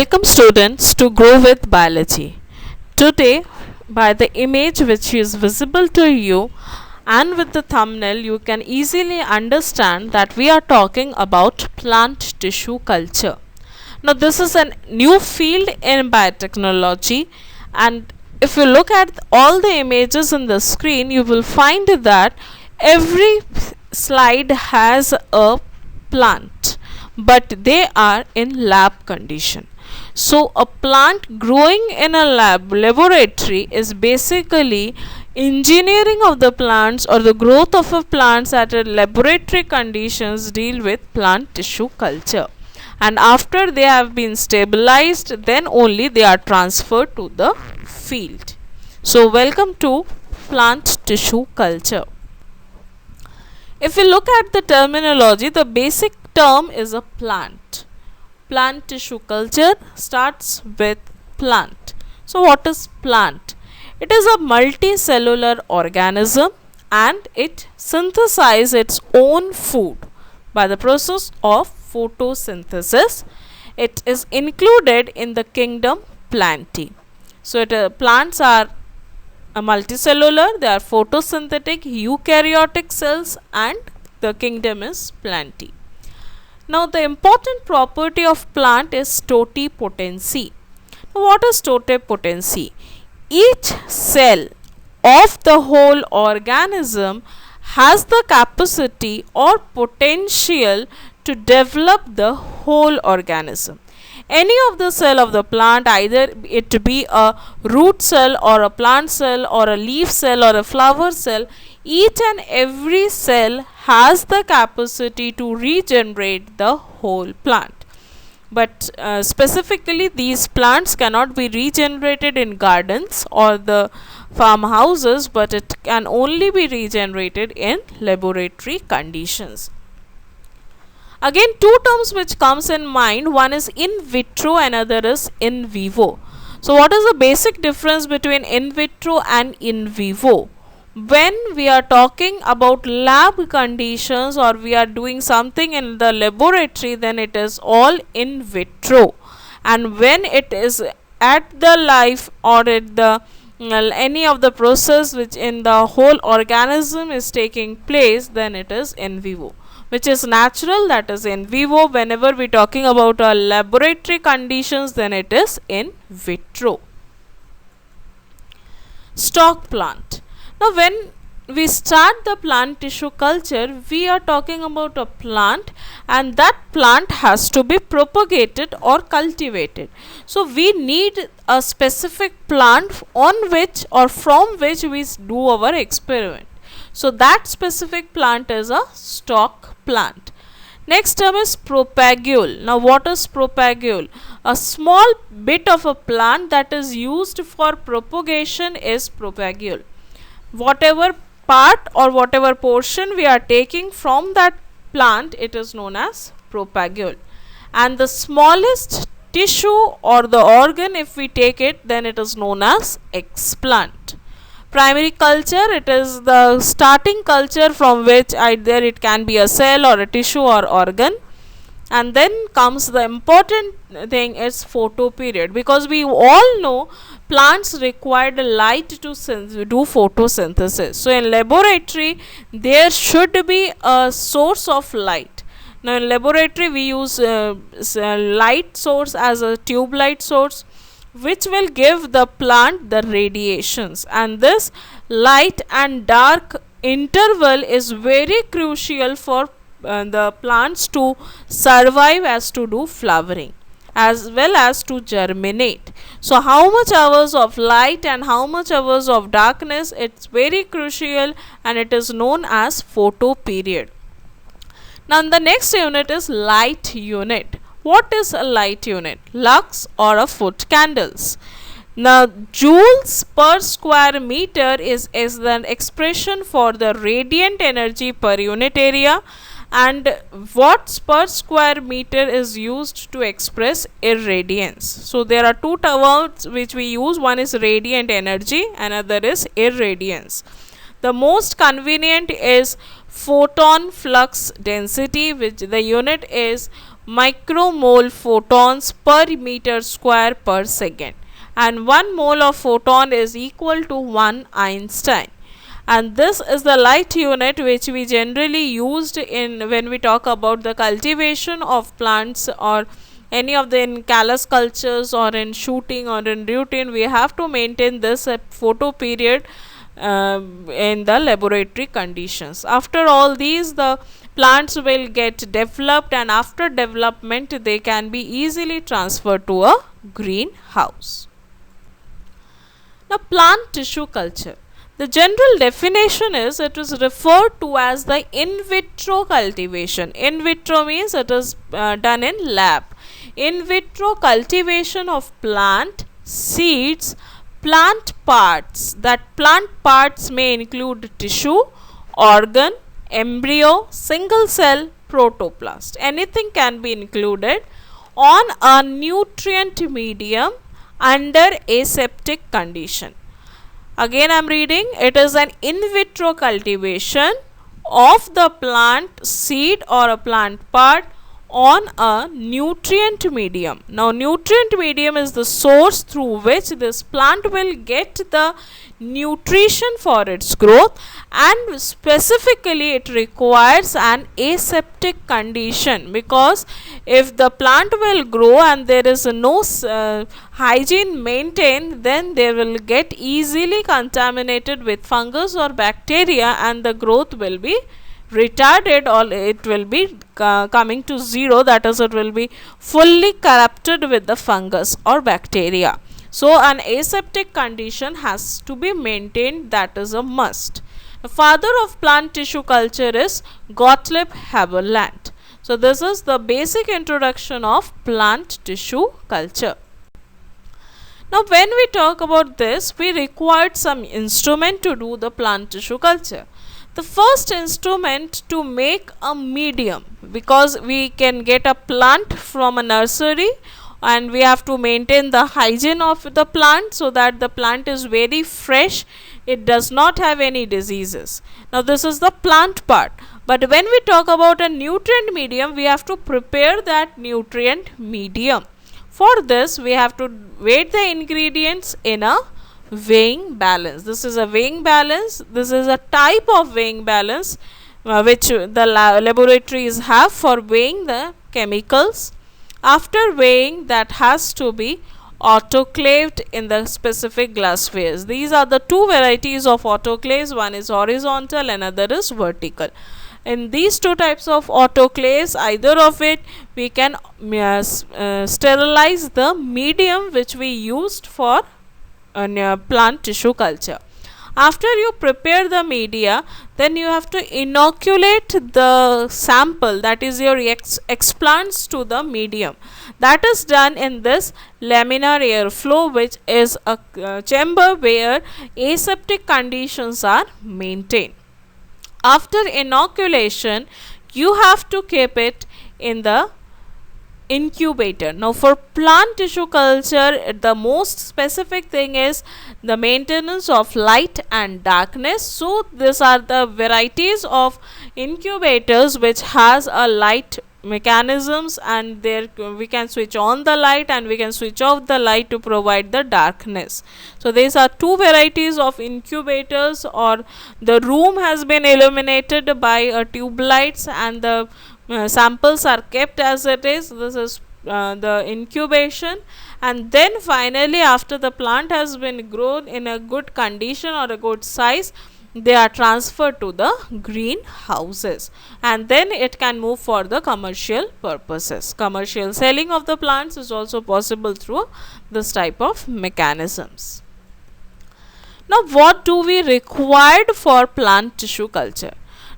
Welcome students to Grow with Biology. Today, by the image which is visible to you and with the thumbnail, you can easily understand that we are talking about plant tissue culture. Now, this is a new field in biotechnology, and if you look at all the images in the screen, you will find that every slide has a plant, but they are in lab condition. So a plant growing in a laboratory is basically engineering of the plants or the growth of a plants at a laboratory conditions deal with plant tissue culture, and after they have been stabilized, then only they are transferred to the field. So welcome to plant tissue culture. If we look at the terminology, the basic term is a plant. Plant tissue culture starts with plant. So what is plant? It is a multicellular organism and it synthesizes its own food by the process of photosynthesis. It is included in the kingdom Plantae. So plants are multicellular, they are photosynthetic eukaryotic cells, and the kingdom is Plantae. Now the important property of plant is totipotency. Now what is totipotency? Each cell of the whole organism has the capacity or potential to develop the whole organism. Any of the cell of the plant, either it be a root cell or a plant cell or a leaf cell or a flower cell, each and every cell has the capacity to regenerate the whole plant. But specifically, these plants cannot be regenerated in gardens or the farmhouses, but it can only be regenerated in laboratory conditions. Again, two terms which comes in mind, one is in vitro, another is in vivo. So what is the basic difference between in vitro and in vivo? When we are talking about lab conditions or we are doing something in the laboratory, then it is all in vitro, and when it is at the life or at the any of the process which in the whole organism is taking place, then it is in vivo. Which is natural, that is in vivo. Whenever we are talking about our laboratory conditions, then it is in vitro. Stock plant. Now when we start the plant tissue culture, we are talking about a plant, and that plant has to be propagated or cultivated. So we need a specific plant on which or from which we do our experiment. So that specific plant is a stock plant. Next term is propagule. Now what is propagule? A small bit of a plant that is used for propagation is propagule. Whatever part or whatever portion we are taking from that plant, it is known as propagule. And the smallest tissue or the organ, if we take it, then it is known as explant. Primary culture, it is the starting culture from which either it can be a cell or a tissue or organ. And then comes the important thing is photoperiod, because we all know plants require light to do photosynthesis. So in laboratory there should be a source of light. Now in laboratory we use light source as a tube light source, which will give the plant the radiations, and this light and dark interval is very crucial for the plants to survive, as to do flowering as well as to germinate. So how much hours of light and how much hours of darkness, it's very crucial, and it is known as photoperiod. Now the next unit is light unit. What is a light unit? Lux or a foot candles. Now joules per square meter is the expression for the radiant energy per unit area, and watts per square meter is used to express irradiance. So there are two terms which we use, one is radiant energy, another is irradiance. The most convenient is photon flux density, which the unit is micromole photons per meter square per second, and 1 mole of photon is equal to 1 Einstein. And this is the light unit which we generally used in when we talk about the cultivation of plants, or any of the in callus cultures or in shooting or in routine. We have to maintain this photo period in the laboratory conditions. After all these, the plants will get developed, and after development they can be easily transferred to a greenhouse. Now, plant tissue culture. The general definition is it is referred to as the in vitro cultivation. In vitro means it is done in lab. In vitro cultivation of plant seeds, plant parts. That plant parts may include tissue, organ, embryo, single cell, protoplast. Anything can be included on a nutrient medium under aseptic condition. Again I am reading, it is an in vitro cultivation of the plant seed or a plant part on a nutrient medium. Now, nutrient medium is the source through which this plant will get the nutrition for its growth, and specifically it requires an aseptic condition, because if the plant will grow and there is no hygiene maintained, then they will get easily contaminated with fungus or bacteria, and the growth will be retarded, or it will be coming to zero, that is, it will be fully corrupted with the fungus or bacteria. So, an aseptic condition has to be maintained, that is a must. The father of plant tissue culture is Gottlieb Haberlandt. So, this is the basic introduction of plant tissue culture. Now, when we talk about this, we required some instrument to do the plant tissue culture. The first instrument to make a medium, because we can get a plant from a nursery and we have to maintain the hygiene of the plant so that the plant is very fresh, it does not have any diseases. Now, this is the plant part, but when we talk about a nutrient medium, we have to prepare that nutrient medium. For this, we have to weigh the ingredients in a weighing balance. This is a weighing balance. This is a type of weighing balance which the laboratories have for weighing the chemicals. After weighing, that has to be autoclaved in the specific glasswares. These are the two varieties of autoclaves. One is horizontal, another is vertical. In these two types of autoclaves, either of it, we can sterilize the medium which we used for plant tissue culture. After you prepare the media, then you have to inoculate the sample, that is your explants, to the medium. That is done in this laminar airflow, which is a chamber where aseptic conditions are maintained. After inoculation, you have to keep it in the incubator. Now, for plant tissue culture, the most specific thing is the maintenance of light and darkness. So, these are the varieties of incubators which has a light mechanisms, and there we can switch on the light and we can switch off the light to provide the darkness. So, these are two varieties of incubators, or the room has been illuminated by tube lights and the samples are kept as it is. This is the incubation, and then finally, after the plant has been grown in a good condition or a good size, they are transferred to the greenhouses, and then it can move for the commercial purposes. Commercial selling of the plants is also possible through this type of mechanisms. Now, what do we require for plant tissue culture?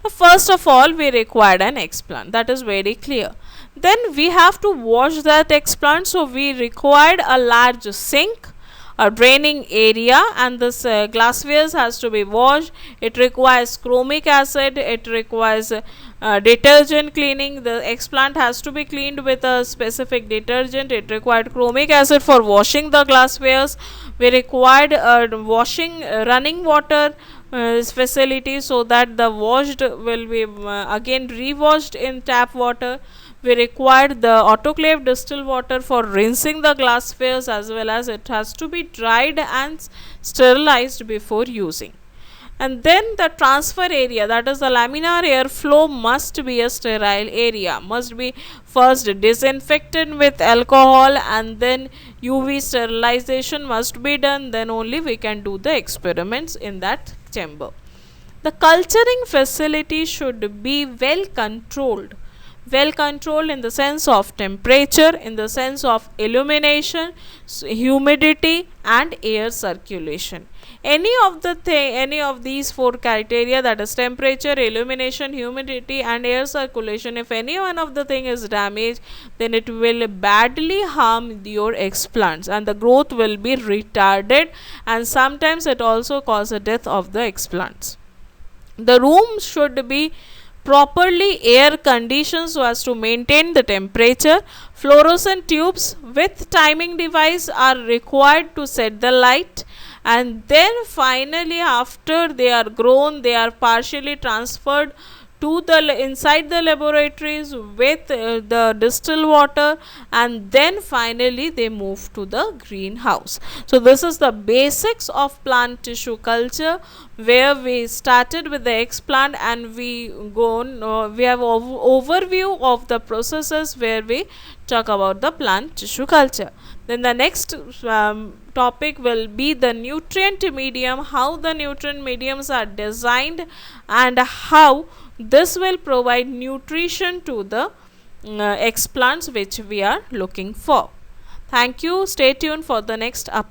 Now, first of all, we required an explant. That is very clear. Then we have to wash that explant. So, we required a large sink, a draining area, and this glasswares has to be washed. It requires chromic acid. It requires detergent cleaning. The explant has to be cleaned with a specific detergent. It required chromic acid for washing the glasswares. We required washing running water facility, so that the washed will be again rewashed in tap water. we require the autoclave distilled water for rinsing the glasswares, as well as it has to be dried and sterilized before using. And then the transfer area, that is the laminar airflow, must be a sterile area, must be first disinfected with alcohol, and then UV sterilization must be done, then only we can do the experiments in that chamber. The culturing facility should be well controlled in the sense of temperature, in the sense of illumination, humidity and air circulation. Any of these four criteria, that is temperature, illumination, humidity and air circulation, if any one of the thing is damaged, then it will badly harm your explants and the growth will be retarded, and sometimes it also causes the death of the explants. The room should be properly air conditioned so as to maintain the temperature. Fluorescent tubes with timing device are required to set the light, and then finally after they are grown, they are partially transferred to the inside the laboratories with the distilled water, and then finally they move to the greenhouse. So this is the basics of plant tissue culture, where we started with the explant and we go on, we have overview of the processes where we talk about the plant tissue culture. Then the next topic will be the nutrient medium, how the nutrient mediums are designed and how this will provide nutrition to the explants which we are looking for. Thank you. Stay tuned for the next update.